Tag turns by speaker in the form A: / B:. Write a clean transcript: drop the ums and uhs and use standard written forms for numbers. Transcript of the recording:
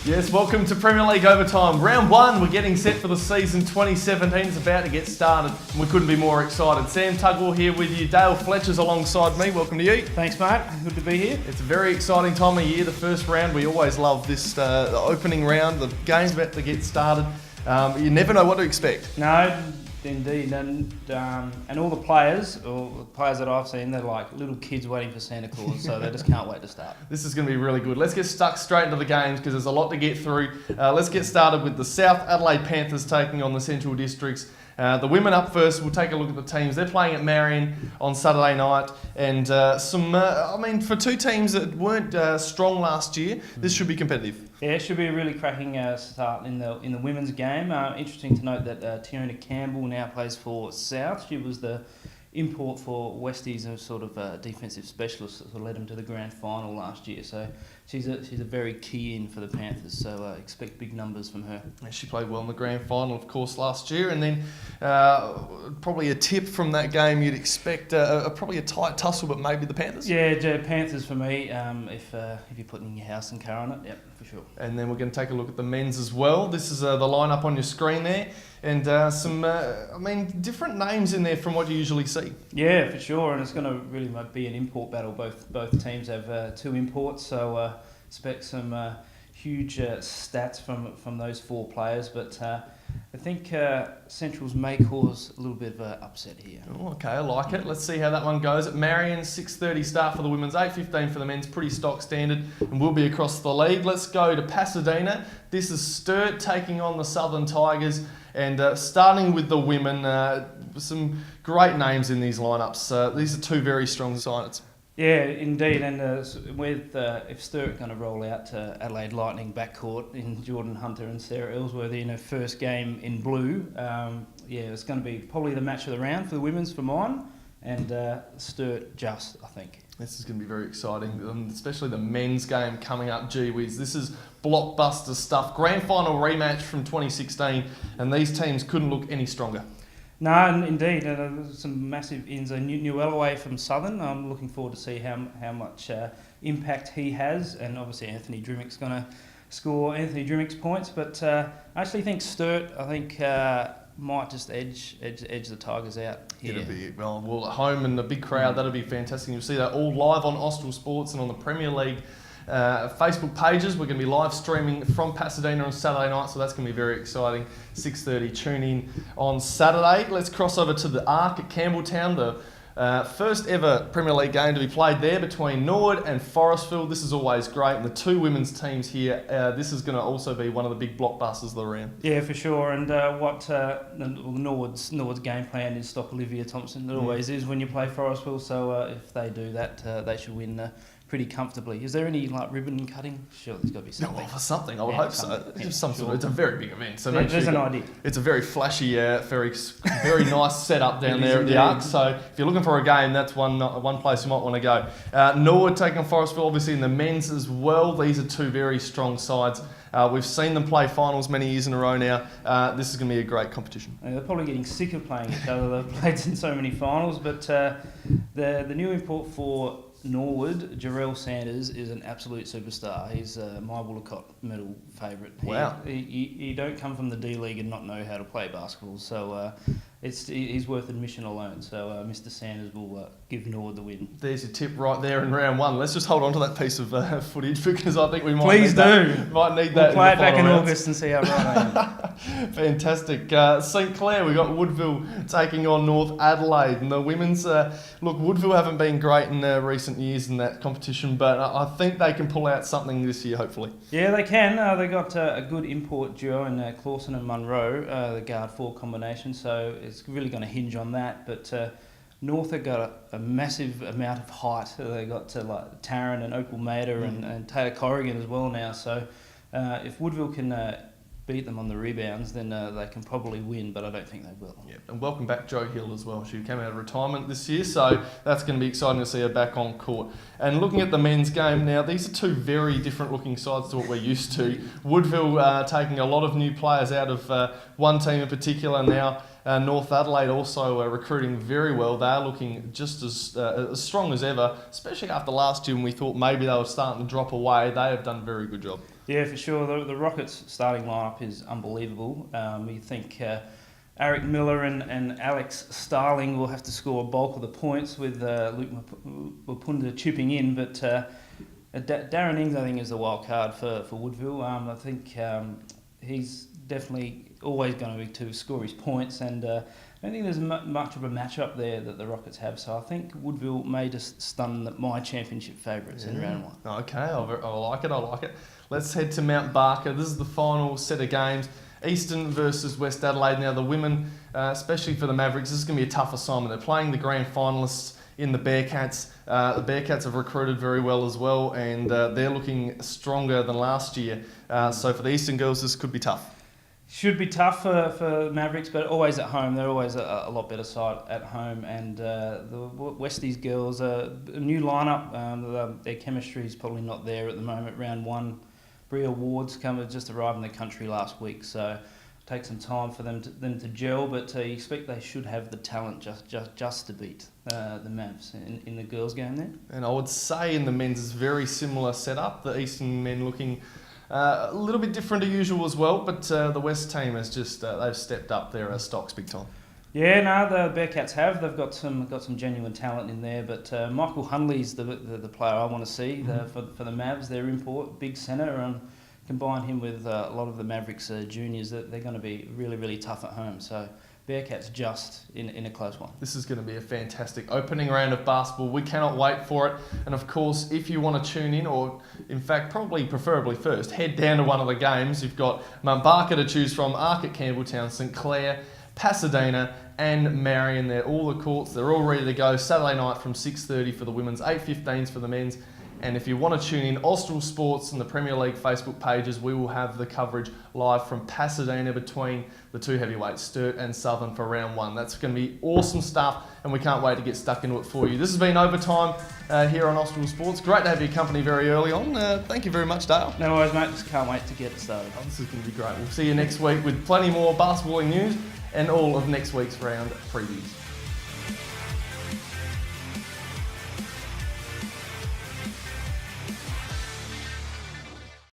A: Yes, welcome to Premier League Overtime. Round 1, we're getting set for the season 2017. It's about to get started and we couldn't be more excited. Sam Tugwell here with you. Dale Fletcher's alongside me. Welcome to you.
B: Thanks, mate. Good to be here.
A: It's a very exciting time of year, the first round. We always love this, the opening round. The game's about to get started. You never know what to expect.
B: No, indeed. And all the players that I've seen, they're like little kids waiting for Santa Claus, so they just can't wait to start.
A: This is going to be really good. Let's get stuck straight into the games because there's a lot to get through. Let's get started with the South Adelaide Panthers taking on the Central Districts. The women up first. We'll take a look at the teams. They're playing at Marion on Saturday night, and for two teams that weren't strong last year, this should be competitive.
B: Yeah, it should be a really cracking start in the women's game. Interesting to note that Tiona Campbell now plays for South. She was the import for Westies, a sort of defensive specialist that led them to the grand final last year. So she's a very key in for the Panthers. So expect big numbers from her.
A: And she played well in the grand final, of course, last year. And then probably a tip from that game, you'd expect probably a tight tussle, but maybe the Panthers.
B: Yeah, Panthers for me. If you're putting your house and car on it, yep, for sure.
A: And then we're going to take a look at the men's as well. This is the lineup on your screen there. And some different names in there from what you usually see.
B: Yeah, for sure, and it's going to really be an import battle. Both teams have two imports, so expect some huge stats from those four players. But I think Centrals may cause a little bit of an upset here.
A: Oh, okay, I like it. Let's see how that one goes. At Marion, 6:30 start for the women's, 8:15 for the men's, pretty stock standard, and we'll be across the league. Let's go to Pasadena. This is Stuart taking on the Southern Tigers. And starting with the women, some great names in these lineups. These are two very strong sides.
B: Yeah, indeed. And if Stuart going to roll out to Adelaide Lightning backcourt in Jordan Hunter and Sarah Ellsworthy in her first game in blue, it's going to be probably the match of the round for the women's for mine. And Stuart I think.
A: This is going to be very exciting, especially the men's game coming up. Gee whiz, this is blockbuster stuff. Grand final rematch from 2016, and these teams couldn't look any stronger.
B: No, indeed. Some massive ins. Newell away from Southern. I'm looking forward to see how much impact he has, and obviously Anthony Drimmick's going to score Anthony Drimmick's points. But I actually think Stuart, might just edge the Tigers out here.
A: It'll be, well, at home and a big crowd, that'll be fantastic. You'll see that all live on Austral Sports and on the Premier League Facebook pages. We're going to be live streaming from Pasadena on Saturday night, so that's going to be very exciting. 6:30, tune in on Saturday. Let's cross over to the Arc at Campbelltown, the first ever Premier League game to be played there between Norwood and Forestville. This is always great, and the two women's teams here, this is going to also be one of the big blockbusters of the round.
B: Yeah, for sure. And Norwood's game plan is stop Olivia Thompson. It always is when you play Forestville, so if they do that, they should win pretty comfortably. Is there any ribbon cutting? Sure, there's got to be something.
A: No, for something, I would hope so. It's just some sort of, it's a very big event, so
B: there's an idea.
A: It's a very flashy, very nice setup down there at the Arc. So if you're looking for a game, that's one place you might want to go. Norwood taking on Forestville, obviously in the men's as well. These are two very strong sides. We've seen them play finals many years in a row now. This is going to be a great competition.
B: And they're probably getting sick of playing each other. They've played in so many finals, but the new import for Norwood, Jarrell Sanders, is an absolute superstar. He's my Woolacott medal favourite.
A: Wow.
B: You don't come from the D League and not know how to play basketball, so he's worth admission alone. So Mr. Sanders will give Norwood the win.
A: There's your tip right there in round 1. Let's just hold on to that piece of footage because I think we might need that. We'll
B: play it back in August and see how right I
A: am. Fantastic. St Clair, we've got Woodville taking on North Adelaide. And the women's, Woodville haven't been great in recent years in that competition, but I think they can pull out something this year, hopefully.
B: Yeah, they can. They got a good import duo in Clawson and Munro, the guard-4 combination, so it's really going to hinge on that. But North have got a massive amount of height. They got Taryn and Opal Mader and Taylor Corrigan as well now. So if Woodville can beat them on the rebounds, then they can probably win, but I don't think they will.
A: Yeah, and welcome back Jo Hill as well. She came out of retirement this year, so that's going to be exciting to see her back on court. And looking at the men's game now, these are two very different looking sides to what we're used to. Woodville taking a lot of new players out of one team in particular now. North Adelaide also recruiting very well. They're looking just as strong as ever, especially after last year when we thought maybe they were starting to drop away. They have done a very good job.
B: Yeah, for sure. The Rockets' starting lineup is unbelievable. You think Eric Miller and Alex Starling will have to score a bulk of the points with Luke Mapunda chipping in, but Darren Ings, I think, is the wild card for Woodville. I think he's definitely always going to score his points, and I don't think there's much of a matchup there that the Rockets have, so I think Woodville may just stun my championship favourites in round one.
A: Okay, I like it. Let's head to Mount Barker. This is the final set of games. Eastern versus West Adelaide. Now the women, especially for the Mavericks, this is going to be a tough assignment. They're playing the grand finalists in the Bearcats. The Bearcats have recruited very well as well, and they're looking stronger than last year. So for the Eastern girls, this could be tough.
B: Should be tough for Mavericks, but always at home. They're always a lot better side at home. And the Westies girls, a new lineup. Their chemistry is probably not there at the moment. Round one, Bria Ward's just arrived in the country last week, so take some time for them to gel. But you expect they should have the talent just to beat the Mavs in the girls' game there.
A: And I would say in the men's, it's very similar setup. The Eastern men looking a little bit different to usual as well, but the West team has just they've stepped up their stocks big time.
B: Yeah, no, the Bearcats have. They've got some genuine talent in there, but Michael Hunley's the player I want to see for the Mavs. Their import, big centre, and combine him with a lot of the Mavericks juniors. That they're going to be really, really tough at home. So Bearcats just in a close one.
A: This is going to be a fantastic opening round of basketball. We cannot wait for it. And of course, if you want to tune in, or in fact, preferably first, head down to one of the games. You've got Mount Barker to choose from, Ark at Campbelltown, St Clair, Pasadena and Marion. They're all the courts. They're all ready to go. Saturday night from 6:30 for the women's, 8:15 for the men's. And if you want to tune in, Austral Sports and the Premier League Facebook pages, we will have the coverage live from Pasadena between the two heavyweights, Stuart and Southern, for round one. That's going to be awesome stuff, and we can't wait to get stuck into it for you. This has been Overtime here on Austral Sports. Great to have your company very early on. Thank you very much, Dale.
B: No worries, mate. Just can't wait to get it started.
A: This is going to be great. We'll see you next week with plenty more basketballing news and all of next week's round previews.